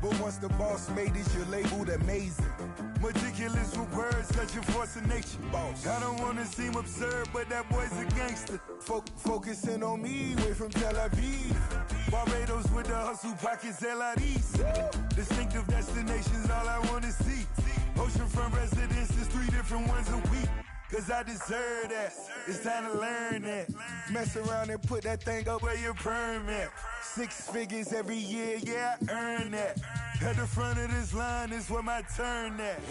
But once the boss made it, you're labeled amazing. Meticulous with words, cause you're force of nature. Boss. I don't wanna seem absurd, but that boy's a gangster. Focusing on me, way from Tel Aviv. Barbados with the hustle, pockets LIDs. Distinctive destinations, all I wanna see. Oceanfront residences, 3 different ones a week. Cause I deserve that, it's time to learn that. Mess around and put that thing up where your permit. 6 figures every year, yeah, I earn that. At the front of this line is where my turn at.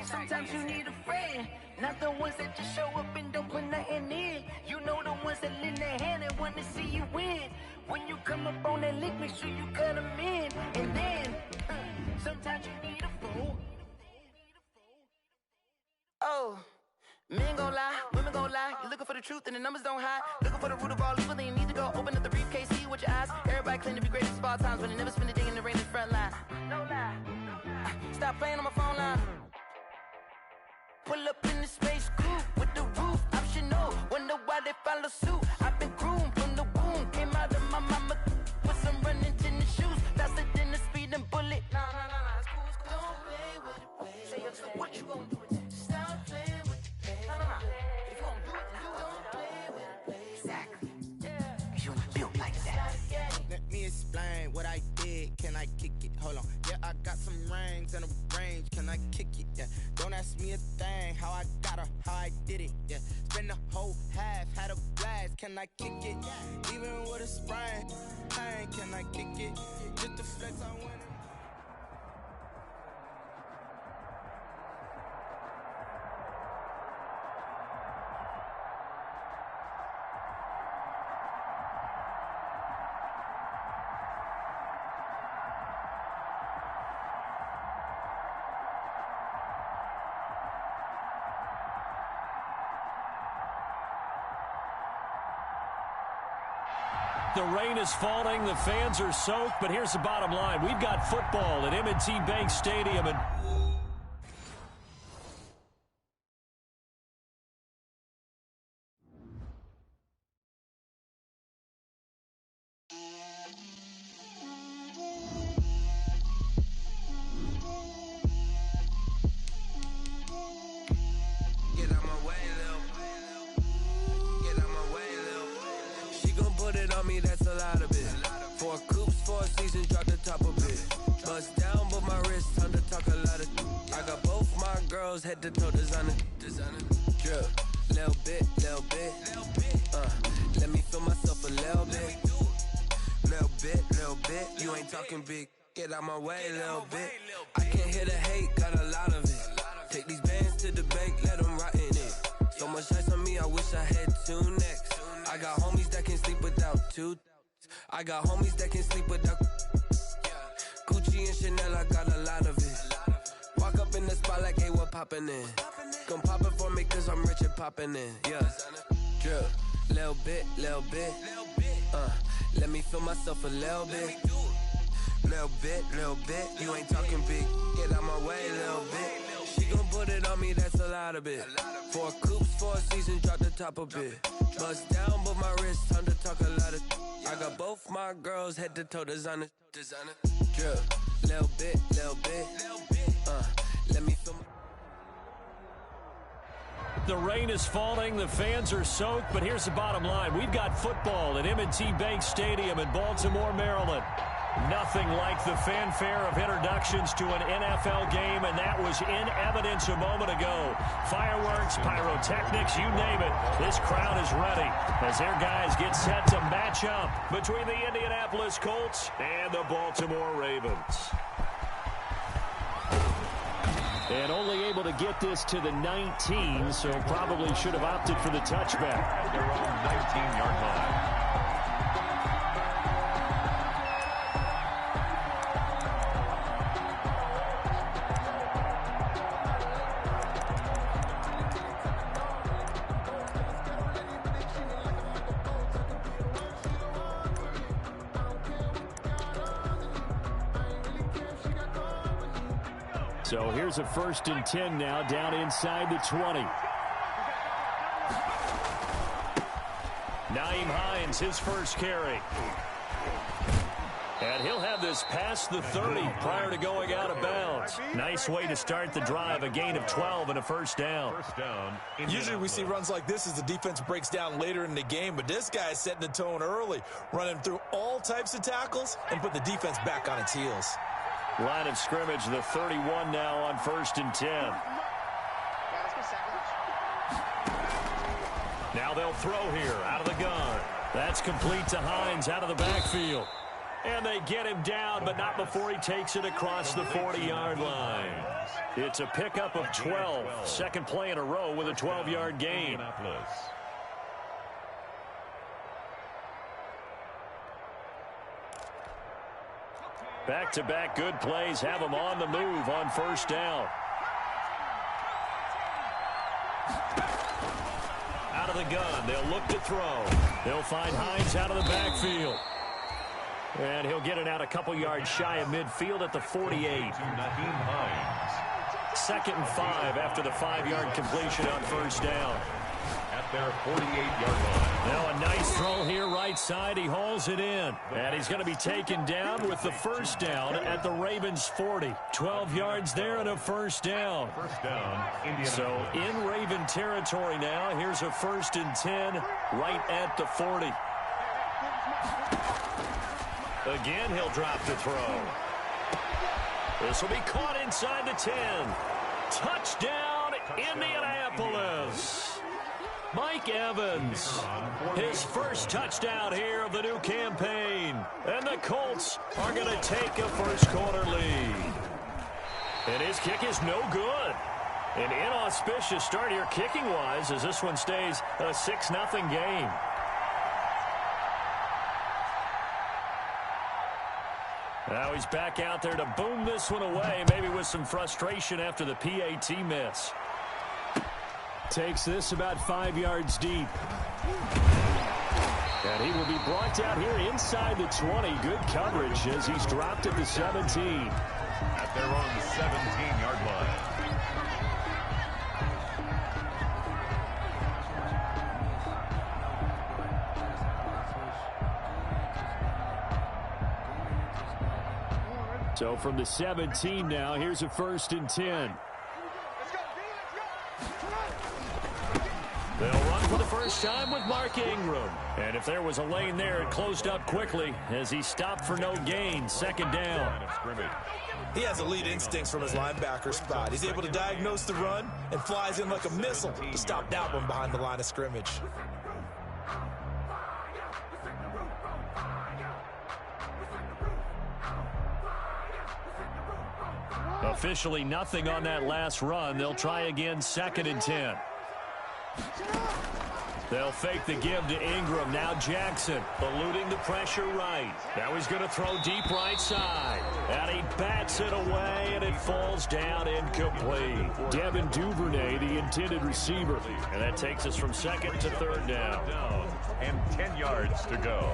Sometimes you need a friend, not the ones that just show up and don't put nothing in. You know the ones that lend their hand and want to see you win. When you come up on that lick, make sure you cut them in. And then, sometimes you need a fool. Oh. Men gon' lie, women gon' lie. You're looking for the truth and the numbers don't hide. Looking for the root of all evil, then you need to go open up the briefcase, see with your eyes. Everybody claim to be great at small times, but they never spend a day in the rain in the front line. No lie, stop playing on my phone line. Pull up in the space coupe with the roof optional. Wonder why they follow suit. I've been groomed from the womb. Came out of my mama with some running tennis shoes. Faster than the speeding bullet. Nah, it's cool, it's cool. Don't play with it, play. Say what you gon' do with it? Stop playing with it. If you don't do it, then you don't play with it. Exactly. Yeah. Cause you built like that. Let me explain what I did. Can I kick it? Hold on. Yeah, I got some rings and a range. Can I kick it? Yeah. Don't ask me a thing. How I got her, how I did it. Yeah. Spend the whole half, had a blast. Can I kick it? Even with a sprain. Hey, can I kick it? Just the flex I want. The rain is falling, the fans are soaked, but here's the bottom line. We've got football at M&T Bank Stadium. And head to toe designer, drip, little bit, let me feel myself a little bit, you ain't talking big, get out my way a little bit, I can't hear the hate, got a lot of it, take these bands to the bank, let them rot in it, so much ice on me, I wish I had 2 necks, I got homies that can sleep without 2, I got homies that can sleep without, Gucci and Chanel, I got a lot of it, walk up in the spot like, hey, what poppin' in? Come pop it for me, cause I'm rich and poppin' in. Yeah, drip, little bit, let me feel myself a little bit. Little bit, you ain't talking big, get out my way a little bit. She gon' put it on me, that's a lot of it. 4 coops, 4 seasons, drop the top a bit. Bust down, but my wrist, time to talk a lot of. I got both my girls, head to toe designer. Drip, little bit, let me feel my... The rain is falling, the fans are soaked, but here's the bottom line. We've got football at M&T Bank Stadium in Baltimore, Maryland. Nothing like the fanfare of introductions to an NFL game, and that was in evidence a moment ago. Fireworks, pyrotechnics, you name it. This crowd is ready as their guys get set to match up between the Indianapolis Colts and the Baltimore Ravens. And only able to get this to the 19, so probably should have opted for the touchback. At their own 19-yard line. So here's a 1st and 10 now, down inside the 20. Nyheim Hines, his first carry. And he'll have this past the 30 prior to going out of bounds. Nice way to start the drive, a gain of 12 and a first down. Usually we see runs like this as the defense breaks down later in the game, but this guy is setting the tone early, running through all types of tackles and put the defense back on its heels. Line of scrimmage, the 31 now on 1st and 10. Now they'll throw here out of the gun. That's complete to Hines out of the backfield. And they get him down, but not before he takes it across the 40-yard line. It's a pickup of 12. Second play in a row with a 12-yard gain. Back-to-back good plays have him on the move on 1st down. Out of the gun, they'll look to throw. They'll find Hines out of the backfield. And he'll get it out a couple yards shy of midfield at the 48. 2nd and 5 after the 5-yard completion on 1st down. At their 48-yard line. Now a nice throw here right side. He hauls it in. And he's going to be taken down with the 1st down at the Ravens 40. 12 yards there and a 1st down. First down, so in Raven territory now. Here's a 1st and 10 right at the 40. Again, he'll drop the throw. This will be caught inside the 10. Touchdown, Indianapolis. Mike Evans, his first touchdown here of the new campaign. And the Colts are going to take a first-quarter lead. And his kick is no good. An inauspicious start here kicking-wise as this one stays a 6-0 game. Now he's back out there to boom this one away, maybe with some frustration after the PAT miss. Takes this about 5 yards deep. And he will be brought down here inside the 20. Good coverage as he's dropped at the 17. At their own 17-yard line. So from the 17 now, here's a 1st and 10. They'll run for the first time with Mark Ingram. And if there was a lane there, it closed up quickly as he stopped for no gain. 2nd down. He has elite instincts from his linebacker spot. He's able to diagnose the run and flies in like a missile to stop that one behind the line of scrimmage. Officially nothing on that last run. They'll try again 2nd and 10. They'll fake the give to Ingram. Now Jackson eluding the pressure right. Now he's going to throw deep right side. And he bats it away, and it falls down incomplete. Devin Duvernay, the intended receiver. And that takes us from 2nd to 3rd down. And 10 yards to go.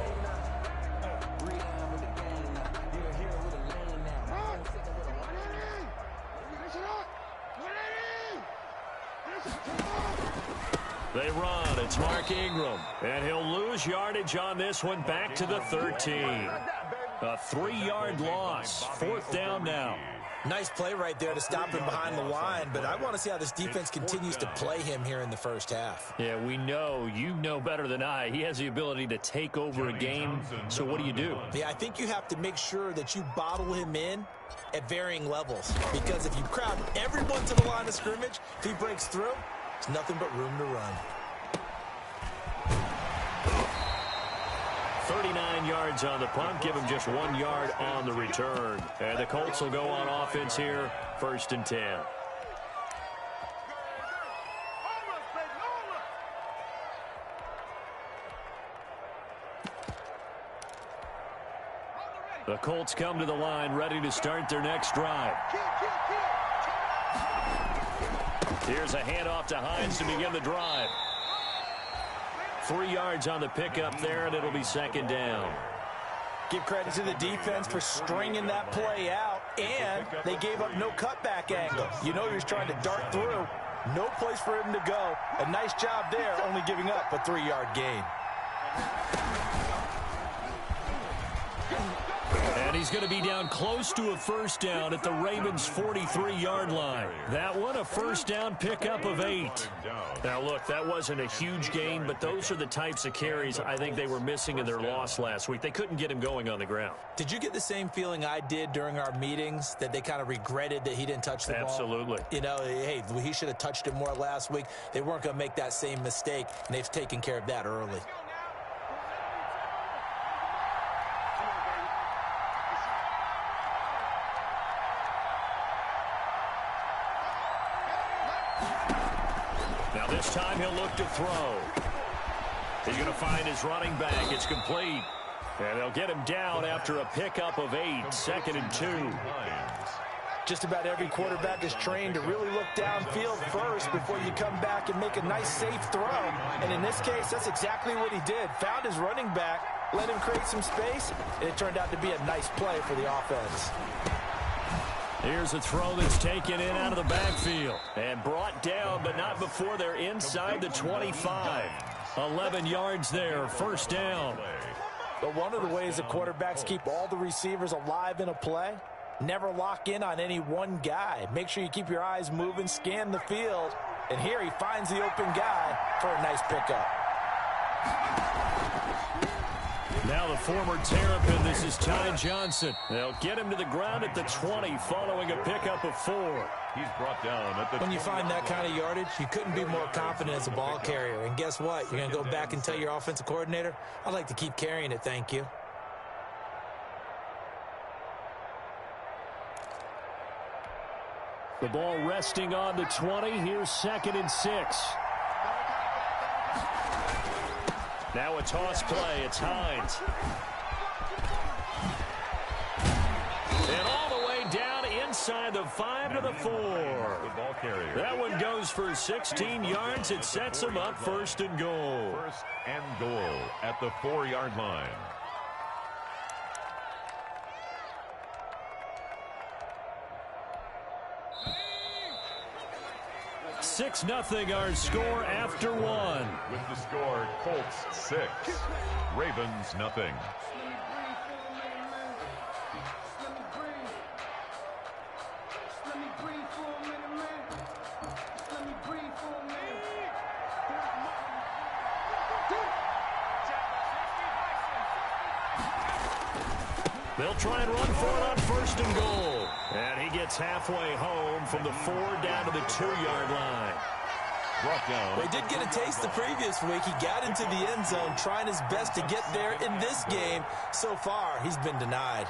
They run. It's Mark Ingram. And he'll lose yardage on this one back to the 13. A 3-yard loss. 4th down now. Nice play right there to stop him behind the line, but I want to see how this defense continues to play him here in the first half. Yeah, we know. You know better than I. He has the ability to take over a game. So what do? Yeah, I think you have to make sure that you bottle him in at varying levels, because if you crowd everyone to the line of scrimmage, if he breaks through, there's nothing but room to run. 39 yards on the punt. Give him just 1 yard on the return. And the Colts will go on offense here. 1st and 10. The Colts come to the line ready to start their next drive. Here's a handoff to Hines to begin the drive. 3 yards on the pickup there, and it'll be 2nd down. Give credit to the defense for stringing that play out, and they gave up no cutback angle. You know he was trying to dart through. No place for him to go. A nice job there, only giving up a 3-yard gain. And he's going to be down close to a first down at the Ravens' 43-yard line. That one, a first down pickup of 8. Now, look, that wasn't a huge gain, but those are the types of carries I think they were missing in their loss last week. They couldn't get him going on the ground. Did you get the same feeling I did during our meetings, that they kind of regretted that he didn't touch the ball? Absolutely. You know, hey, he should have touched it more last week. They weren't going to make that same mistake, and they've taken care of that early. Now this time he'll look to throw. He's going to find his running back. It's complete. And they'll get him down after a pickup of 8, 2nd and 2. Just about every quarterback is trained to really look downfield first before you come back and make a nice, safe throw. And in this case, that's exactly what he did. Found his running back, let him create some space, and it turned out to be a nice play for the offense. Here's a throw that's taken in out of the backfield and brought down, but not before they're inside the 25. 11 yards there, first down. But one of the ways the quarterbacks keep all the receivers alive in a play, never lock in on any one guy. Make sure you keep your eyes moving, scan the field. And here he finds the open guy for a nice pickup. Now the former Terrapin, this is Ty Johnson. They'll get him to the ground at the 20 following a pickup of 4. He's brought down at the When you find that kind of yardage, you couldn't be more confident as a ball carrier. And guess what? You're going to go back and tell your offensive coordinator, I'd like to keep carrying it, thank you. The ball resting on the 20. Here's 2nd and 6. Now a toss play. It's Hines. And all the way down inside the 5 to the 4. That one goes for 16 yards. It sets them up 1st and goal. 1st and goal at the 4-yard line. 6-0 our score after 1. With the score, Colts 6, Ravens nothing. They'll try and run for it on 1st and goal. And he gets halfway home from the 4 down to the 2-yard line. Well, he did get a taste the previous week. He got into the end zone trying his best to get there in this game. So far, he's been denied.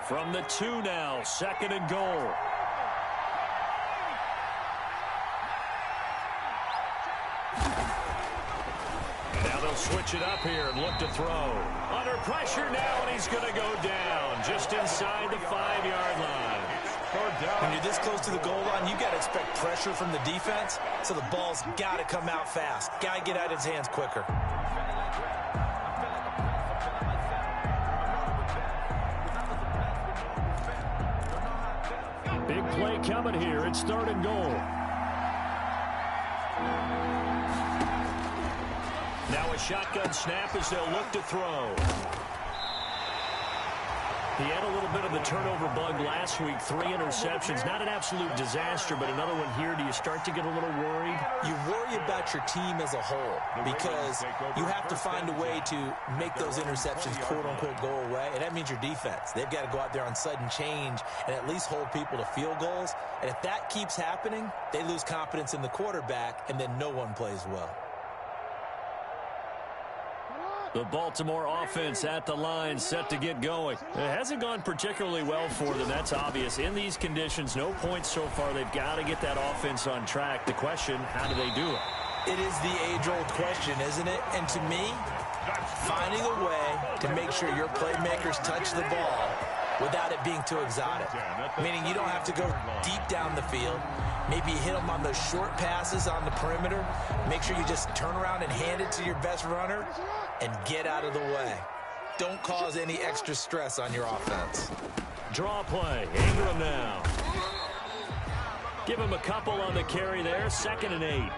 From the 2 now, 2nd and goal. Switch it up here and look to throw. Under pressure now, and he's going to go down just inside the 5-yard line. When you're this close to the goal line, you got to expect pressure from the defense, so the ball's got to come out fast. Got to get out of his hands quicker. Big play coming here. It's 3rd and goal. Now a shotgun snap as they'll look to throw. He had a little bit of the turnover bug last week, 3 interceptions. Not an absolute disaster, but another one here. Do you start to get a little worried? You worry about your team as a whole because you have to find a way to make those interceptions, quote-unquote, go away, and that means your defense. They've got to go out there on sudden change and at least hold people to field goals. And if that keeps happening, they lose confidence in the quarterback, and then no one plays well. The Baltimore offense at the line, set to get going. It hasn't gone particularly well for them, that's obvious. In these conditions, no points so far. They've got to get that offense on track. The question, how do they do it? It is the age-old question, isn't it? And to me, finding a way to make sure your playmakers touch the ball without it being too exotic. Meaning you don't have to go deep down the field. Maybe you hit them on those short passes on the perimeter. Make sure you just turn around and hand it to your best runner and get out of the way. Don't cause any extra stress on your offense. Draw play. Ingram now. Give him a couple on the carry there. 2nd and 8.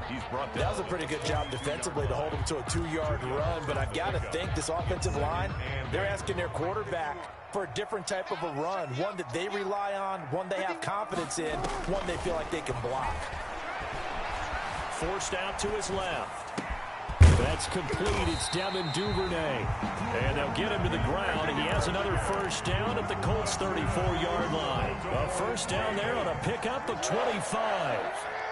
He's brought down. That was a pretty good job defensively to hold him to a 2-yard run, but I've got to think this offensive line, they're asking their quarterback for a different type of a run, one that they rely on, one they have confidence in, one they feel like they can block. Forced out to his left. That's complete. It's Devin Duvernay. And they'll get him to the ground. He has another first down at the Colts' 34-yard line. A first down there on a pickup of 25.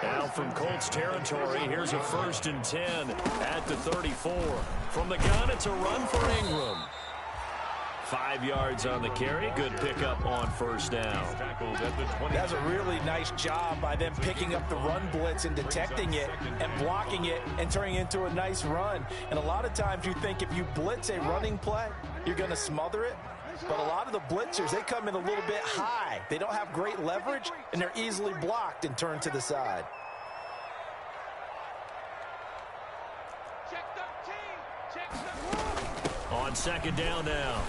Now from Colts territory, here's a 1st and 10 at the 34. From the gun, it's a run for Ingram. 5 yards on the carry. Good pickup on first down. That's a really nice job by them picking up the run blitz and detecting it and blocking it and turning it into a nice run. And a lot of times you think if you blitz a running play, you're going to smother it. But a lot of the blitzers, they come in a little bit high. They don't have great leverage, and they're easily blocked and turned to the side. On second down now,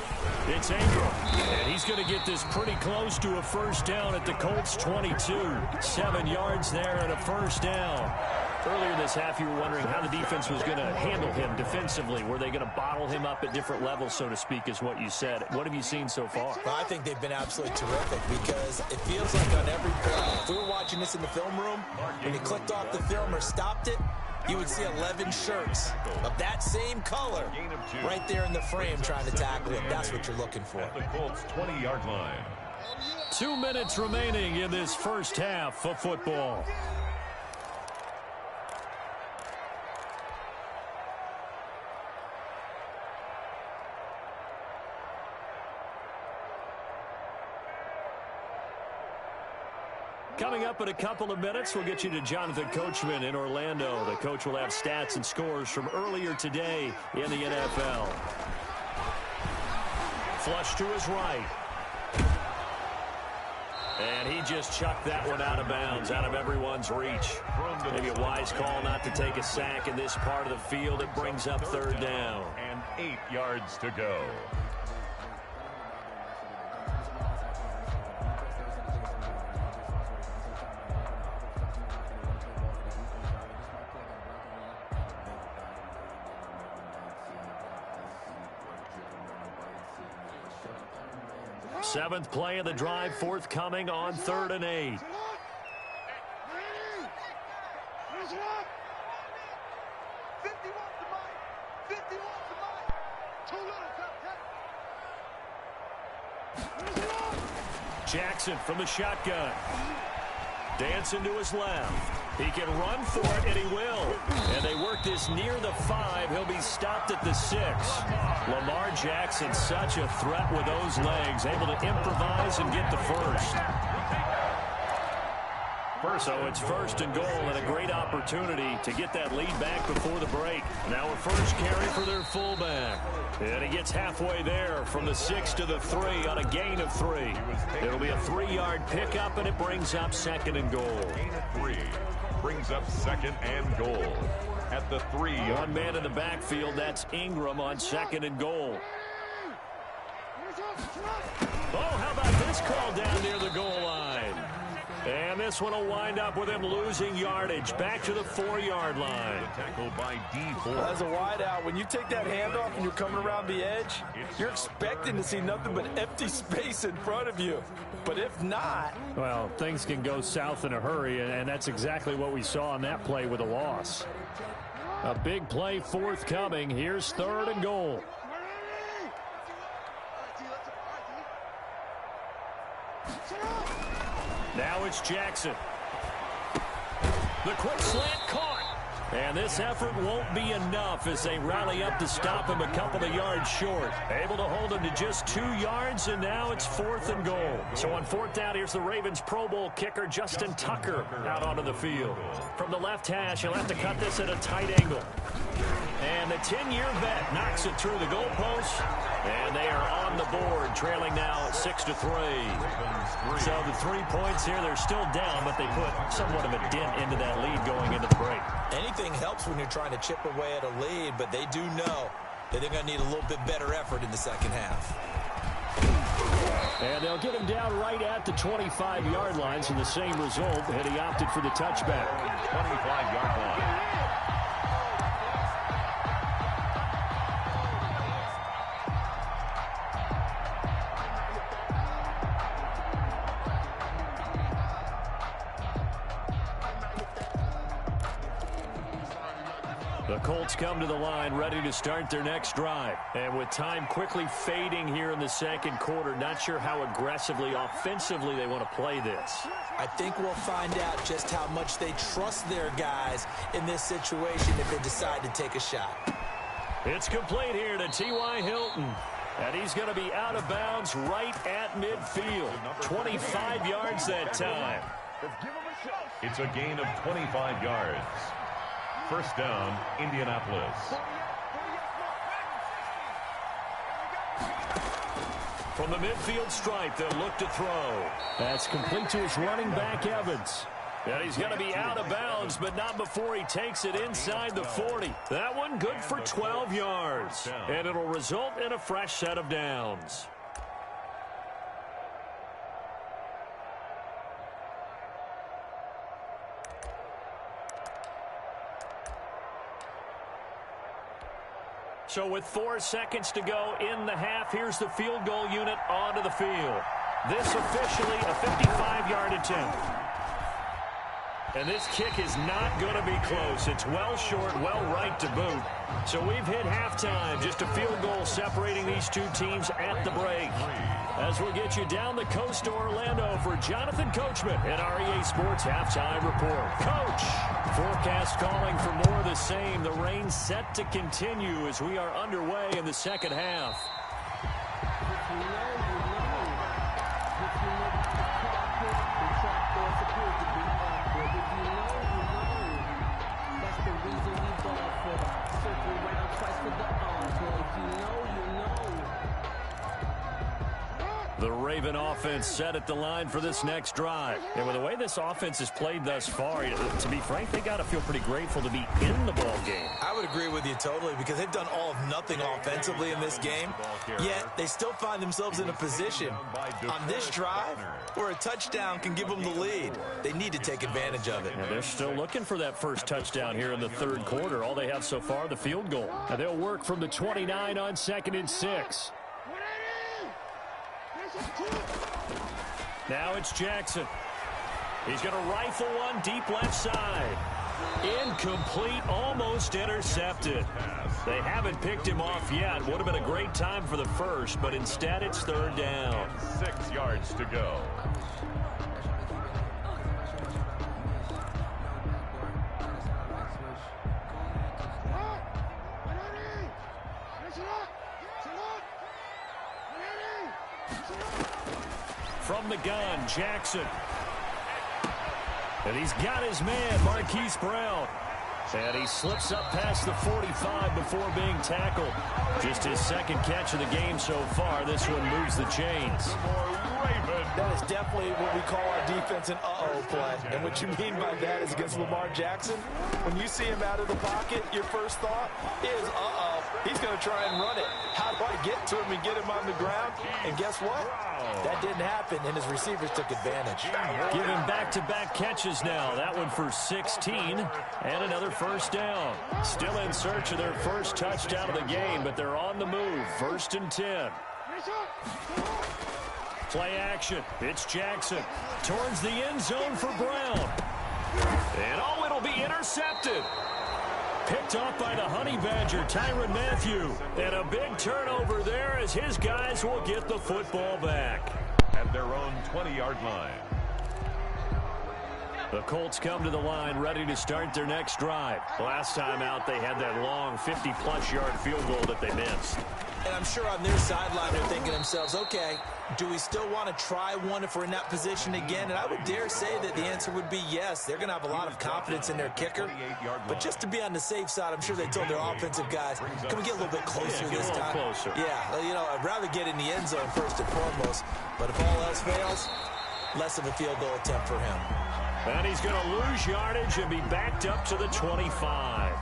it's Ingram, and he's going to get this pretty close to a first down at the Colts' 22. 7 yards there and a first down. Earlier this half, you were wondering how the defense was going to handle him defensively. Were they going to bottle him up at different levels, so to speak, is what you said. What have you seen so far? Well, I think they've been absolutely terrific because it feels like on every play, if we were watching this in the film room, when you clicked off the film or stopped it, you would see 11 shirts of that same color right there in the frame trying to tackle it. That's what you're looking for. At the Colts' 20-yard line. 2 minutes remaining in this first half of football. Coming up in a couple of minutes, we'll get you to Jonathan Coachman in Orlando. The coach will have stats and scores from earlier today in the NFL. Flush to his right. And he just chucked that one out of bounds, out of everyone's reach. Maybe a wise call not to take a sack in this part of the field. It brings up third down. And 8 yards to go. Seventh play of the drive forthcoming on 3rd and 8. Jackson from the shotgun. Dancing to his left. He can run for it, and he will. And they work this near the 5. He'll be stopped at the 6. Lamar Jackson, such a threat with those legs, able to improvise and get the first. So it's 1st and goal and a great opportunity to get that lead back before the break. Now a first carry for their fullback. And he gets halfway there from the 6 to the 3 on a gain of 3. It'll be a 3-yard pickup, and it brings up 2nd and goal. Gain of 3 brings up 2nd and goal at the 3. One man in the backfield, that's Ingram on 2nd and goal. Oh, how about this call down near the goal line? And this one will wind up with him losing yardage back to the 4-yard line. Tackle by D4. As a wideout, when you take that handoff and you're coming around the edge, you're expecting to see nothing but empty space in front of you. But if not... Well, things can go south in a hurry, and that's exactly what we saw on that play with a loss. A big play forthcoming. Here's 3rd and goal. Now it's Jackson. The quick slant caught. And this effort won't be enough as they rally up to stop him a couple of yards short. Able to hold him to just 2 yards, and now it's 4th and goal. So on 4th down, here's the Ravens Pro Bowl kicker, Justin Tucker, out onto the field. From the left hash, he'll have to cut this at a tight angle. And the 10-year vet knocks it through the goalpost. And they are on the board, trailing now 6-3. So the 3 points here, they're still down, but they put somewhat of a dent into that lead going into the break. Anything helps when you're trying to chip away at a lead, but they do know that they're going to need a little bit better effort in the second half. And they'll get him down right at the 25-yard line, so the same result, and he opted for the touchback. 25-yard line. The Colts come to the line ready to start their next drive. And with time quickly fading here in the second quarter, not sure how aggressively, offensively they want to play this. I think we'll find out just how much they trust their guys in this situation if they decide to take a shot. It's complete here to T.Y. Hilton. And he's going to be out of bounds right at midfield. 25 yards that time. It's a gain of 25 yards. First down, Indianapolis. From the midfield stripe, they'll look to throw. That's complete to his running back, Evans. And he's going to be out of bounds, but not before he takes it inside the 40. That one good for 12 yards. And it'll result in a fresh set of downs. So with 4 seconds to go in the half, here's the field goal unit onto the field. This officially a 55-yard attempt. And this kick is not going to be close. It's well short, well right to boot. So we've hit halftime. Just a field goal separating these two teams at the break. As we'll get you down the coast to Orlando for Jonathan Coachman at REA Sports Halftime Report. Coach, forecast calling for more of the same. The rain set to continue as we are underway in the second half. The Raven offense set at the line for this next drive. And with the way this offense has played thus far, to be frank, they got to feel pretty grateful to be in the ball game. I would agree with you totally because they've done all of nothing offensively in this game, yet they still find themselves in a position on this drive where a touchdown can give them the lead. They need to take advantage of it. And they're still looking for that first touchdown here in the third quarter. All they have so far, the field goal. And they'll work from the 29 on 2nd and 6. Now it's Jackson. He's going to rifle one deep left side. Incomplete, almost intercepted. They haven't picked him off yet. Would have been a great time for the first, but instead it's third down. 6 yards to go. From the gun, Jackson. And he's got his man, Marquise Brown. And he slips up past the 45 before being tackled. Just his second catch of the game so far. This one moves the chains. That is definitely what we call our defense an uh-oh play. And what you mean by that is against Lamar Jackson, when you see him out of the pocket, your first thought is, uh-oh, he's going to try and run it. How do I get to him and get him on the ground? And guess what? That didn't happen, and his receivers took advantage. Give him back-to-back catches now. That one for 16, and another first down. Still in search of their first touchdown of the game, but they're on the move. 1st and 10. Play action. It's Jackson. Towards the end zone for Brown. And oh, it'll be intercepted. Picked off by the Honey Badger, Tyrann Mathieu. And a big turnover there as his guys will get the football back. At their own 20-yard line. The Colts come to the line ready to start their next drive. Last time out, they had that long 50-plus yard field goal that they missed. And I'm sure on their sideline they're thinking to themselves, okay, do we still want to try one if we're in that position again? And I would dare say that the answer would be yes. They're going to have a lot of confidence in their kicker. But just to be on the safe side, I'm sure they told their offensive guys, can we get a little bit closer this time? Closer. Yeah, you know, I'd rather get in the end zone first and foremost. But if all else fails, less of a field goal attempt for him. And he's going to lose yardage and be backed up to the 25.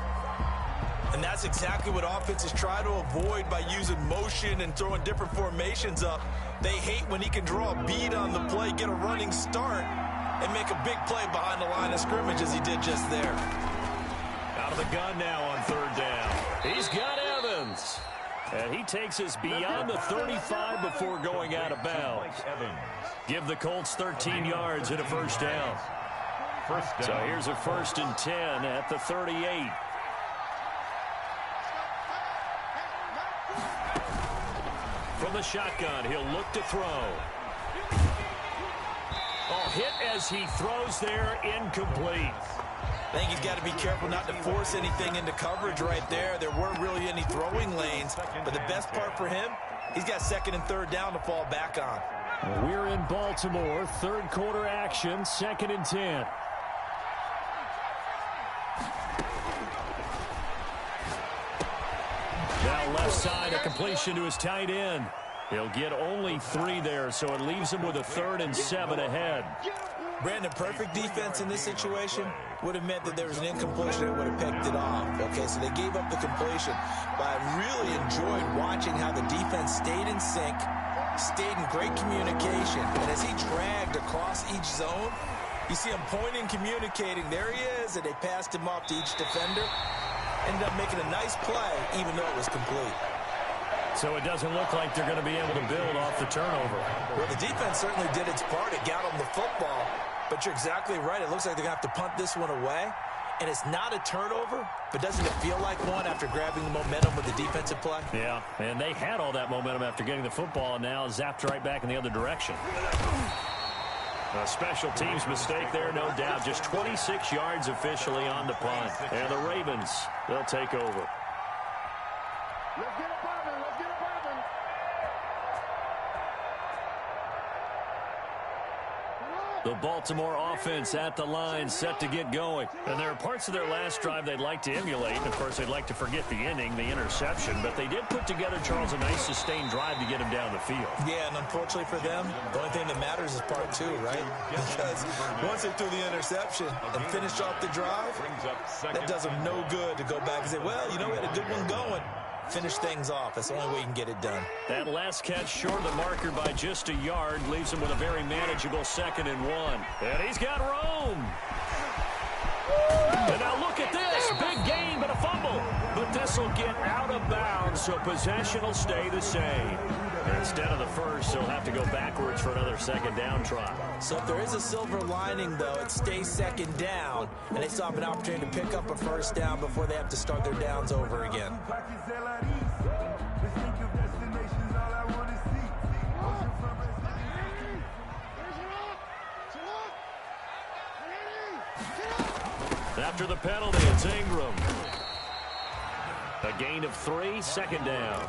And that's exactly what offenses try to avoid by using motion and throwing different formations up. They hate when he can draw a bead on the play, get a running start, and make a big play behind the line of scrimmage as he did just there. Out of the gun now on third down. He's got Evans. And he takes us beyond the 35 before going out of bounds. Give the Colts 13 yards and a first down. So here's a 1st and 10 at the 38. From the shotgun, he'll look to throw. Oh, hit as he throws there, incomplete. I think he's got to be careful not to force anything into coverage right there. There weren't really any throwing lanes, but the best part for him, he's got 2nd and 3rd down to fall back on. Well, we're in Baltimore, 3rd quarter action, 2nd and 10. Now left side, a completion to his tight end. He'll get only 3 there, so it leaves him with a 3rd and 7 ahead. Brandon, perfect defense in this situation would have meant that there was an incompletion that would have picked it off. Okay, so they gave up the completion. But I really enjoyed watching how the defense stayed in sync, stayed in great communication. And as he dragged across each zone, you see him pointing, communicating. There he is, and they passed him off to each defender. Ended up making a nice play, even though it was complete. So it doesn't look like they're going to be able to build off the turnover. Well, the defense certainly did its part. It got them the football. But you're exactly right. It looks like they're going to have to punt this one away. And it's not a turnover, but doesn't it feel like one after grabbing the momentum with the defensive play? Yeah, and they had all that momentum after getting the football, and now zapped right back in the other direction. A special teams mistake there, no doubt. Just 26 yards officially on the punt. And the Ravens, they'll take over. Let's get it poppin'. Let's get it poppin'. The Baltimore offense at the line, set to get going. And there are parts of their last drive they'd like to emulate. And, of course, they'd like to forget the ending, the interception. But they did put together, Charles, a nice sustained drive to get him down the field. Yeah, and unfortunately for them, the only thing that matters is part 2, right? Because once they threw the interception and finished off the drive, that does them no good to go back and say, well, you know, we had a good one going. Finish things off. That's the only way you can get it done. That last catch short of the marker by just a yard leaves him with a very manageable 2nd and 1. And he's got Rome. And now look at this. Big gain, but a fumble. But this will get out of bounds, so possession will stay the same. And instead of the first, he'll have to go backwards for another 2nd down try. So if there is a silver lining, though, it stays 2nd down, and they still have an opportunity to pick up a 1st down before they have to start their downs over again. After the penalty, it's Ingram. A gain of 3, 2nd down.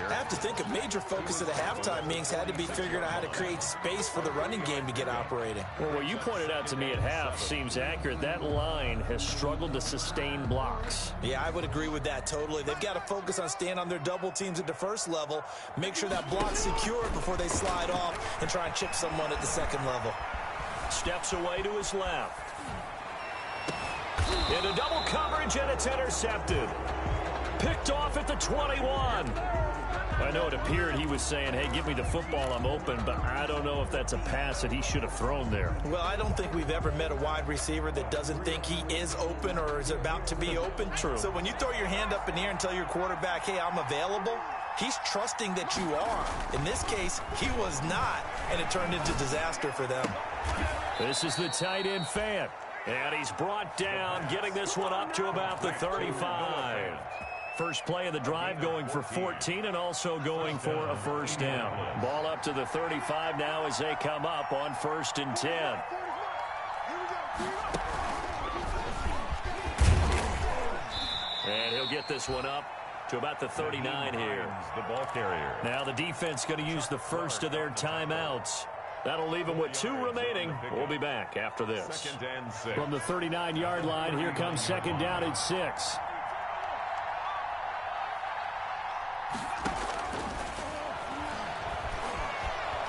I have to think a major focus of the halftime meetings had to be figuring out how to create space for the running game to get operating. Well, what you pointed out to me at half seems accurate. That line has struggled to sustain blocks. Yeah, I would agree with that totally. They've got to focus on staying on their double teams at the first level, make sure that block's secure before they slide off and try and chip someone at the 2nd level. Steps away to his left. Into double coverage, and it's intercepted. Picked off at the 21. I know it appeared he was saying, hey, give me the football, I'm open, but I don't know if that's a pass that he should have thrown there. Well, I don't think we've ever met a wide receiver that doesn't think he is open or is about to be open. True. So when you throw your hand up in the air and tell your quarterback, hey, I'm available, he's trusting that you are. In this case, he was not, and it turned into disaster for them. This is the tight end Fant. And he's brought down, getting this one up to about the 35. First play of the drive going for 14 and also going for a 1st down. Ball up to the 35 now as they come up on 1st and 10. And he'll get this one up to about the 39 here. The ball carrier. Now the defense going to use the first of their timeouts. That'll leave them with 2 remaining. We'll be back after this. 2nd and 6. From the 39-yard line, here comes 2nd down at 6.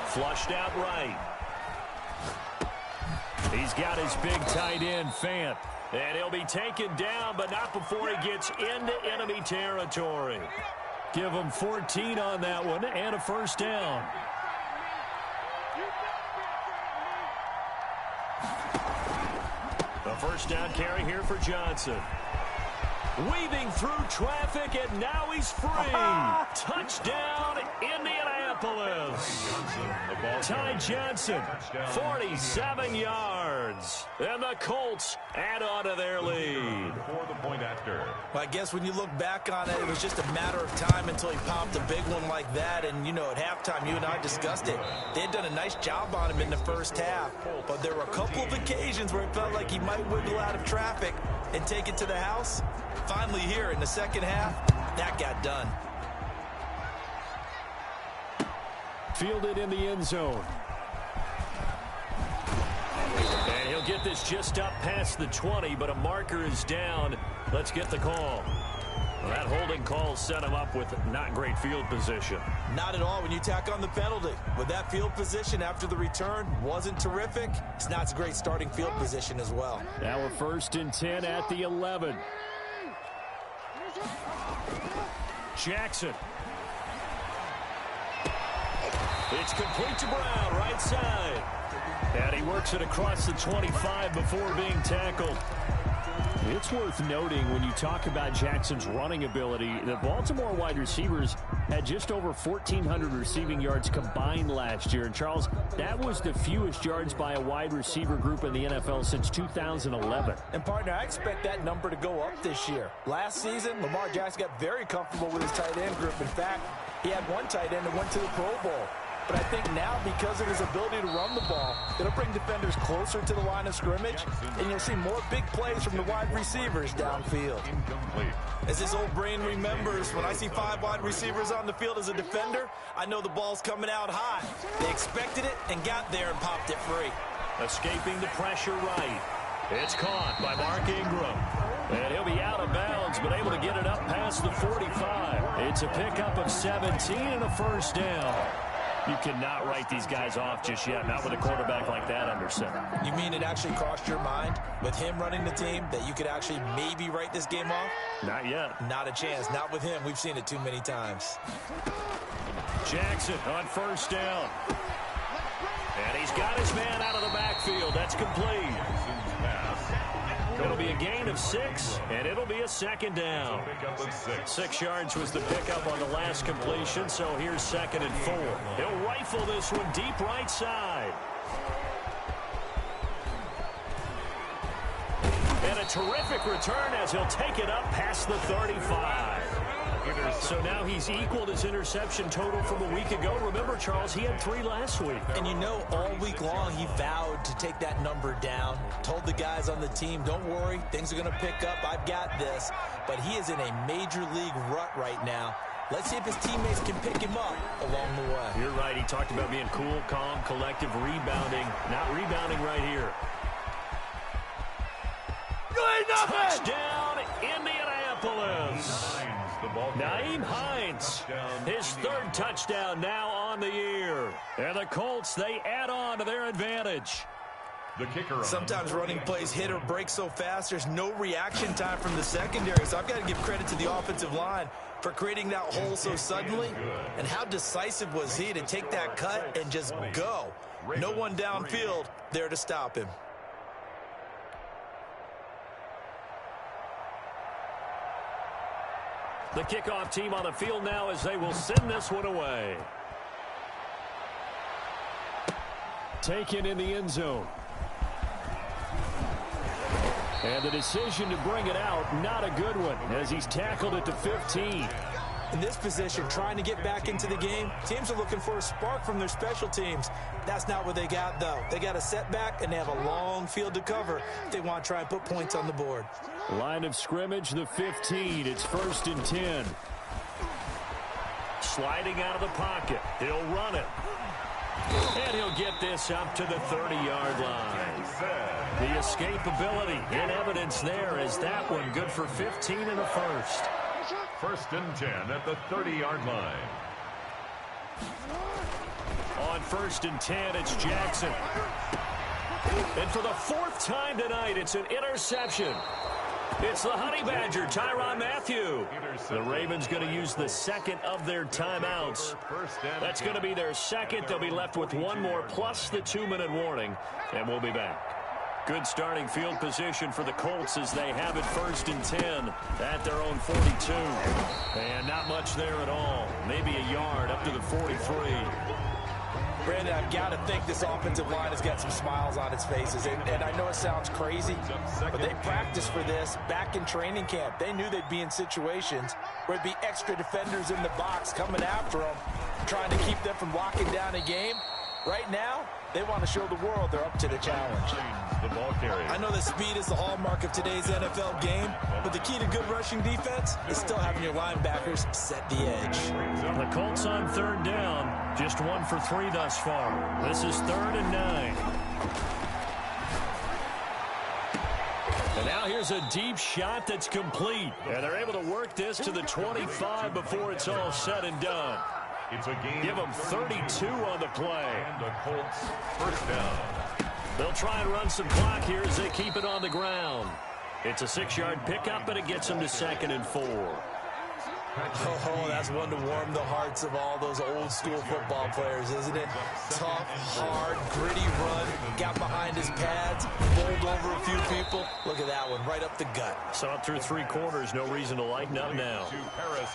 Flushed out right. He's got his big tight end, Fant. And he'll be taken down, but not before he gets into enemy territory. Give him 14 on that one and a first down. A first down carry here for Johnson. Weaving through traffic, and now he's free. Touchdown, Indianapolis. Ty Johnson, 47 yards. And the Colts add on to their lead. For the point after. Well, I guess when you look back on it, it was just a matter of time until he popped a big one like that. And, you know, at halftime, you and I discussed it. They had done a nice job on him in the first half. But there were a couple of occasions where it felt like he might wiggle out of traffic and take it to the house. Finally here in the second half, that got done. Fielded in the end zone. And he'll get this just up past the 20, but a marker is down. Let's get the call. Well, that holding call set him up with not great field position. Not at all when you tack on the penalty. With that field position after the return wasn't terrific. It's not a great starting field position as well. Now we're 1st and 10 at the 11. Jackson. It's complete to Brown, right side. And he works it across the 25 before being tackled. It's worth noting when you talk about Jackson's running ability, the Baltimore wide receivers had just over 1,400 receiving yards combined last year. And, Charles, that was the fewest yards by a wide receiver group in the NFL since 2011. And, partner, I expect that number to go up this year. Last season, Lamar Jackson got very comfortable with his tight end group. In fact, he had one tight end that went to the Pro Bowl. But I think now, because of his ability to run the ball, it'll bring defenders closer to the line of scrimmage, and you'll see more big plays from the wide receivers downfield. Incomplete. As his old brain remembers, when I see 5 wide receivers on the field as a defender, I know the ball's coming out hot. They expected it and got there and popped it free. Escaping the pressure right. It's caught by Mark Ingram. And he'll be out of bounds, but able to get it up past the 45. It's a pickup of 17 and a first down. You cannot write these guys off just yet, not with a quarterback like that under center. You mean it actually crossed your mind with him running the team that you could actually maybe write this game off? Not yet. Not a chance. Not with him. We've seen it too many times. Jackson on first down. And he's got his man out of the backfield. That's complete. It'll be a gain of 6, and it'll be a second down. 6 yards was the pickup on the last completion, so here's 2nd and 4. He'll rifle this one deep right side. And a terrific return as he'll take it up past the 35. So now he's equaled his interception total from a week ago. Remember, Charles, he had 3 last week. And you know, all week long he vowed to take that number down. Told the guys on the team, don't worry, things are going to pick up. I've got this. But he is in a major league rut right now. Let's see if his teammates can pick him up along the way. You're right. He talked about being cool, calm, collective, rebounding. Not rebounding right here. Touchdown, Indianapolis. Nyheim Hines, his 3rd touchdown now on the year. And the Colts, they add on to their advantage. The kicker. Sometimes running plays hit or break so fast, there's no reaction time from the secondary. So I've got to give credit to the offensive line for creating that hole so suddenly. And how decisive was he to take that cut and just go? No one downfield there to stop him. The kickoff team on the field now as they will send this one away. Taken in the end zone. And the decision to bring it out, not a good one, as he's tackled at the 15. In this position, trying to get back into the game, teams are looking for a spark from their special teams. That's not what they got, though. They got a setback, and they have a long field to cover if they want to try and put points on the board. Line of scrimmage, the 15. It's 1st and 10. Sliding out of the pocket. He'll run it. And he'll get this up to the 30-yard line. The escapability in evidence there as that one good for 15 and a first. 1st and 10 at the 30-yard line. On 1st and 10, it's Jackson. And for the fourth time tonight, it's an interception. It's the Honey Badger, Tyrann Mathieu. The Ravens going to use the second of their timeouts. That's going to be their second. They'll be left with one more plus the 2-minute warning, and we'll be back. Good starting field position for the Colts as they have it 1st and 10 at their own 42. And not much there at all. Maybe a yard up to the 43. Brandon, I've got to think this offensive line has got some smiles on its faces. And I know it sounds crazy, but they practiced for this back in training camp. They knew they'd be in situations where it'd be extra defenders in the box coming after them, trying to keep them from locking down a game. Right now, they want to show the world they're up to the challenge. I know that speed is the hallmark of today's NFL game, but the key to good rushing defense is still having your linebackers set the edge. The Colts on 3rd down, just 1 for 3 thus far. This is 3rd and 9. And now here's a deep shot that's complete. And they're able to work this to the 25 before it's all said and done. It's a game. Give them 32 on the play. And the Colts 1st down. They'll try and run some clock here as they keep it on the ground. It's a 6-yard pickup, and it gets them to 2nd and 4. Oh, that's one to warm the hearts of all those old-school football players, isn't it? Tough, hard, gritty run, got behind his pads, bowled over a few people. Look at that one, right up the gut. Saw it through 3 quarters, no reason to lighten up now.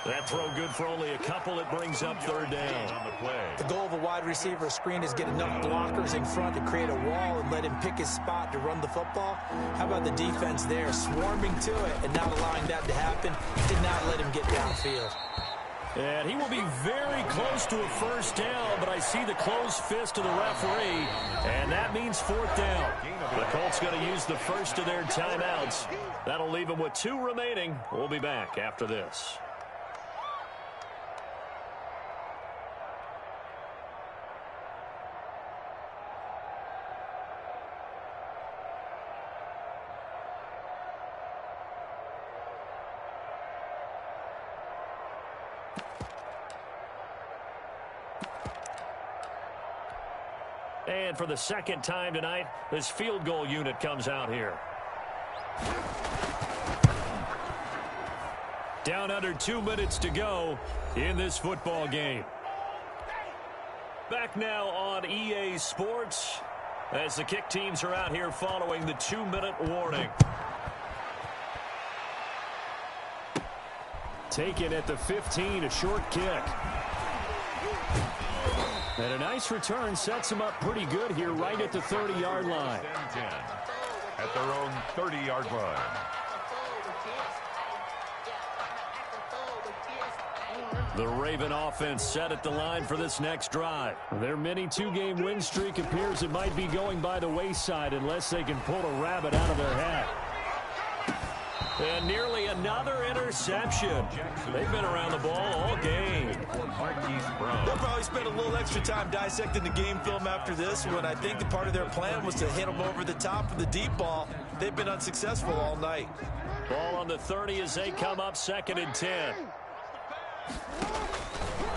That throw good for only a couple. It brings up 3rd down. The goal of a wide receiver screen is get enough blockers in front to create a wall and let him pick his spot to run the football. How about the defense there, swarming to it and not allowing that to happen? Did not let him get downfield. And he will be very close to a 1st down, but I see the closed fist of the referee, and that means 4th down. The Colts going to use the first of their timeouts. That'll leave them with 2 remaining. We'll be back after this. And for the 2nd time tonight, this field goal unit comes out here. Down under 2 minutes to go in this football game. Back now on EA Sports as the kick teams are out here following the 2-minute warning. Taken at the 15, a short kick. And a nice return sets them up pretty good here right at the 30-yard line. At their own 30-yard line. The Raven offense set at the line for this next drive. Their mini 2-game win streak appears it might be going by the wayside unless they can pull a rabbit out of their hat. And nearly another interception. They've been around the ball all game. They'll probably spend a little extra time dissecting the game film after this one. I think the part of their plan was to hit them over the top for the deep ball. They've been unsuccessful all night. Ball on the 30 as they come up 2nd and 10.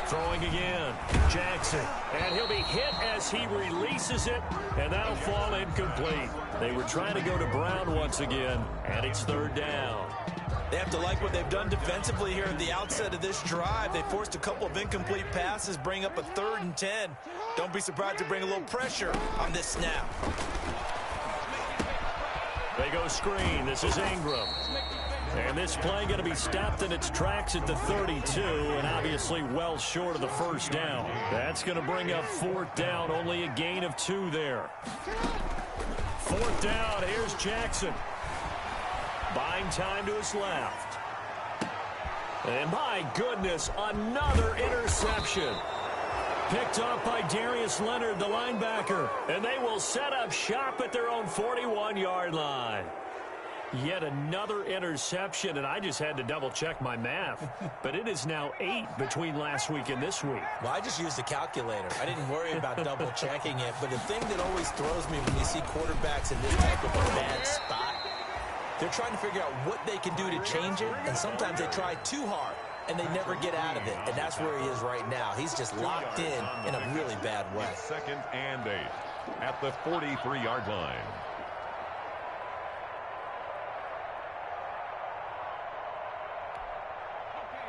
Throwing again. Jackson. And he'll be hit as he releases it, and that'll fall incomplete. They were trying to go to Brown once again, and it's 3rd down. They have to like what they've done defensively here at the outset of this drive. They forced a couple of incomplete passes, bring up a 3rd and 10. Don't be surprised to bring a little pressure on this snap. They go screen. This is Ingram. And this play going to be stopped in its tracks at the 32, and obviously well short of the 1st down. That's going to bring up 4th down, only a gain of 2 there. 4th down, here's Jackson. Buying time to his left. And my goodness, another interception. Picked off by Darius Leonard, the linebacker. And they will set up shop at their own 41-yard line. Yet another interception, and I just had to double-check my math. But it is now 8 between last week and this week. Well, I just used a calculator. I didn't worry about double-checking it. But the thing that always throws me when you see quarterbacks in this type of a bad spot, they're trying to figure out what they can do to change it, and sometimes they try too hard, and they never get out of it. And that's where he is right now. He's just locked in a really bad way. 2nd and 8. at the 43-yard line.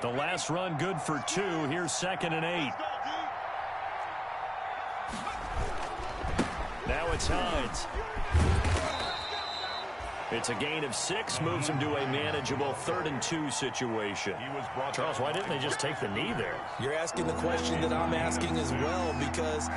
The last run good for 2. Here's 2nd and 8. Now it's Hines. It's a gain of 6, moves him to a manageable 3rd and 2 situation. Charles, why didn't they just take the knee there? You're asking the question that I'm asking as well, because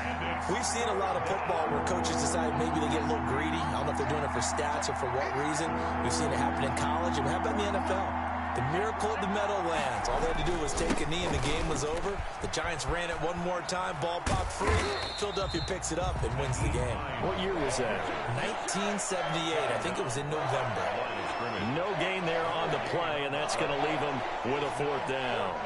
we've seen a lot of football where coaches decide maybe they get a little greedy. I don't know if they're doing it for stats or for what reason. We've seen it happen in college, and how about in the NFL? The miracle of the Meadowlands. All they had to do was take a knee and the game was over. The Giants ran it one more time. Ball popped free. Philadelphia picks it up and wins the game. What year was that? 1978. I think it was in November. No gain there on the play, and that's going to leave them with a 4th down.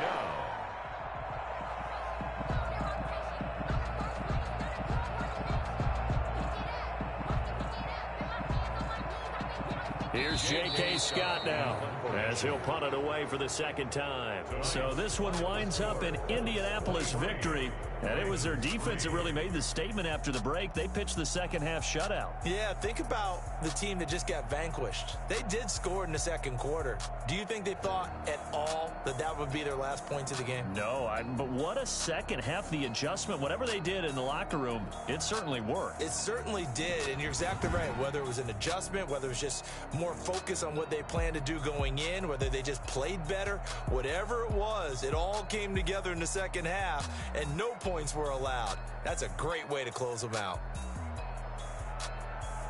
Here's J.K. Scott now, as he'll punt it away for the 2nd time. So this one winds up an Indianapolis victory, and it was their defense that really made the statement after the break. They pitched the second-half shutout. Yeah, think about the team that just got vanquished. They did score in the 2nd quarter. Do you think they thought at all that that would be their last points of the game? No, but what a second half. The adjustment, whatever they did in the locker room, it certainly worked. It certainly did, and you're exactly right. Whether it was an adjustment, whether it was just more focus on what they planned to do going in, whether they just played better, whatever it was, it all came together in the 2nd half, and no points were allowed. That's a great way to close them out.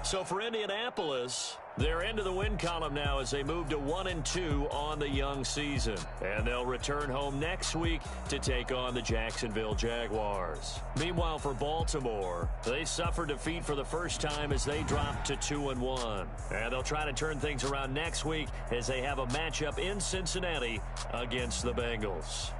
So for Indianapolis, they're into the win column now as they move to 1-2 on the young season. And they'll return home next week to take on the Jacksonville Jaguars. Meanwhile, for Baltimore, they suffered defeat for the first time as they dropped to 2-1. And they'll try to turn things around next week as they have a matchup in Cincinnati against the Bengals.